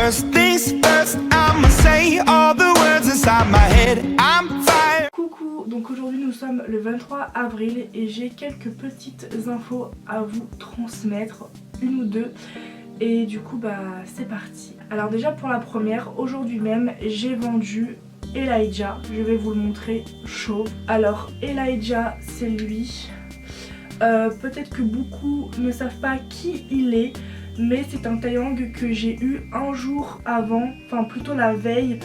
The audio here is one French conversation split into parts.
First things first, I'ma say all the words inside my head. I'm fine. Coucou, donc aujourd'hui nous sommes le 23 avril et j'ai quelques petites infos à vous transmettre, une ou deux. Et du coup bah c'est parti. Alors déjà pour la première, aujourd'hui même j'ai vendu Elijah. Je vais vous le montrer chaud. Alors Elijah c'est lui. Peut-être que beaucoup ne savent pas qui il est, mais c'est un taeyang que j'ai eu un jour avant, enfin plutôt la veille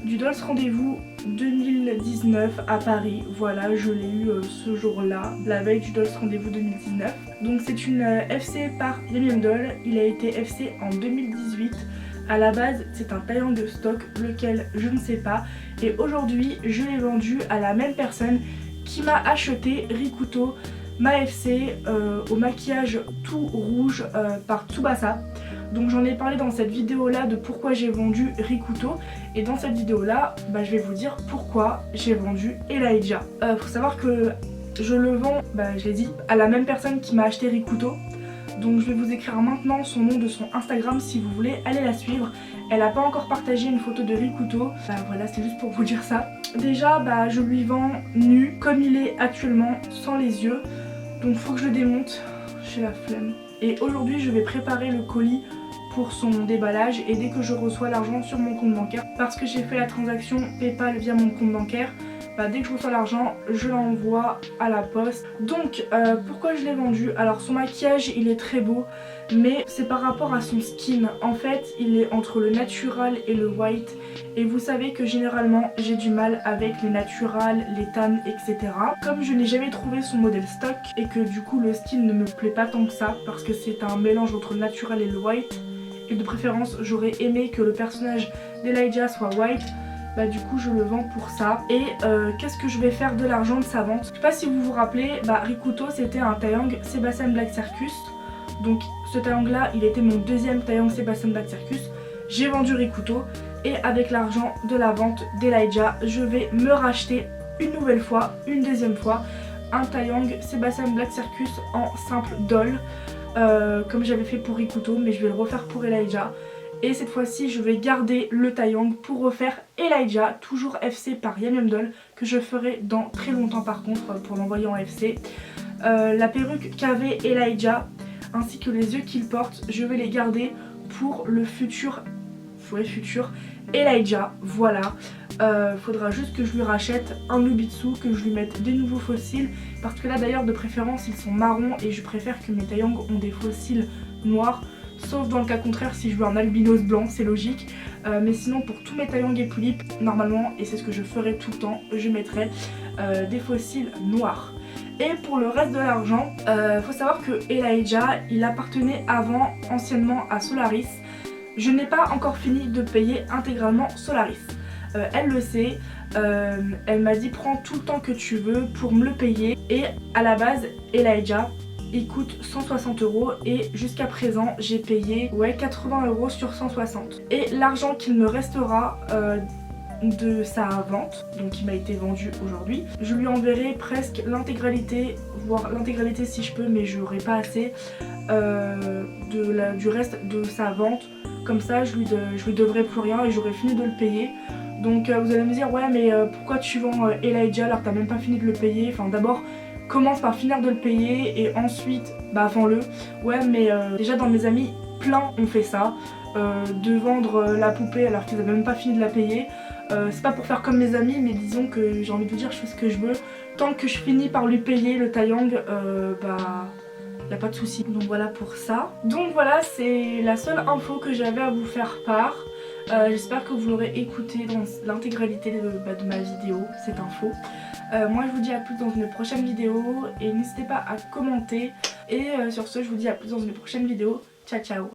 du Dolls Rendez-vous 2019 à Paris. Voilà, je l'ai eu ce jour-là, la veille du Dolls Rendez-vous 2019. Donc c'est une FC par Yum Yum Doll. Il a été FC en 2018. À la base c'est un taeyang de stock, lequel je ne sais pas. Et aujourd'hui je l'ai vendu à la même personne qui m'a acheté Rikuto, ma FC au maquillage tout rouge par Tsubasa. Donc j'en ai parlé dans cette vidéo là de pourquoi j'ai vendu Rikuto, et dans cette vidéo là bah, je vais vous dire pourquoi j'ai vendu Elijah. Faut savoir que je le vends, bah, je l'ai dit, à la même personne qui m'a acheté Rikuto. Donc je vais vous écrire maintenant son nom de son Instagram si vous voulez aller la suivre. Elle n'a pas encore partagé une photo de Rikuto. Bah voilà, c'est juste pour vous dire ça. Déjà bah, je lui vends nu comme il est actuellement, sans les yeux. Donc faut que je le démonte, j'ai la flemme. Et aujourd'hui je vais préparer le colis pour son déballage, et dès que je reçois l'argent sur mon compte bancaire, parce que j'ai fait la transaction PayPal via mon compte bancaire, bah dès que je reçois l'argent je l'envoie à la poste. Donc pourquoi je l'ai vendu? Alors son maquillage il est très beau, mais c'est par rapport à son skin. En fait il est entre le natural et le white, et vous savez que généralement j'ai du mal avec les naturals, les tans, etc. Comme je n'ai jamais trouvé son modèle stock et que du coup le skin ne me plaît pas tant que ça, parce que c'est un mélange entre le natural et le white, et de préférence j'aurais aimé que le personnage d'Elijah soit white, bah du coup je le vends pour ça. Et qu'est-ce que je vais faire de l'argent de sa vente? Je sais pas si vous vous rappelez, bah Rikuto c'était un taeyang Sebastian Black Circus. Donc ce taeyang là il était mon deuxième taeyang Sebastian Black Circus. J'ai vendu Rikuto, et avec l'argent de la vente d'Elijah je vais me racheter une nouvelle fois, une deuxième fois, un taeyang Sebastian Black Circus en simple doll, comme j'avais fait pour Rikuto, mais je vais le refaire pour Elijah. Et cette fois-ci je vais garder le taeyang pour refaire Elijah, toujours FC par Yum Yum Doll, que je ferai dans très longtemps par contre pour l'envoyer en FC. La perruque qu'avait Elijah ainsi que les yeux qu'il porte, je vais les garder pour le futur Elijah. Voilà, faudra juste que je lui rachète un Nubitsu, que je lui mette des nouveaux fossiles, parce que là d'ailleurs de préférence ils sont marrons et je préfère que mes taeyangs ont des fossiles noirs. Sauf dans le cas contraire si je veux un albinos blanc, c'est logique. Mais sinon pour tous mes taeyangs et poulipes, normalement, et c'est ce que je ferai tout le temps, je mettrai des fossiles noirs. Et pour le reste de l'argent, faut savoir que Elijah, il appartenait avant, anciennement à Solaris. Je n'ai pas encore fini de payer intégralement Solaris. Elle le sait, elle m'a dit prends tout le temps que tu veux pour me le payer. Et à la base, Elijah, il coûte 160 € et jusqu'à présent j'ai payé 80 € sur 160. Et l'argent qu'il me restera de sa vente, donc il m'a été vendu aujourd'hui, je lui enverrai presque l'intégralité, voire l'intégralité si je peux, mais j'aurai pas assez du reste de sa vente. Comme ça je lui devrai plus rien et j'aurai fini de le payer. Donc vous allez me dire ouais mais pourquoi tu vends Elijah alors que t'as même pas fini de le payer? Enfin d'abord commence par finir de le payer et ensuite bah vends-le. Ouais mais déjà dans mes amis plein ont fait ça, de vendre la poupée alors qu'ils avaient même pas fini de la payer. C'est pas pour faire comme mes amis, mais disons que j'ai envie de vous dire je fais ce que je veux. Tant que je finis par lui payer le taeyang, bah y a pas de souci. Donc voilà pour ça. Donc voilà, c'est la seule info que j'avais à vous faire part. J'espère que vous l'aurez écouté dans l'intégralité de ma vidéo, cette info. Moi je vous dis à plus dans une prochaine vidéo et n'hésitez pas à commenter. Et sur ce je vous dis à plus dans une prochaine vidéo. Ciao ciao.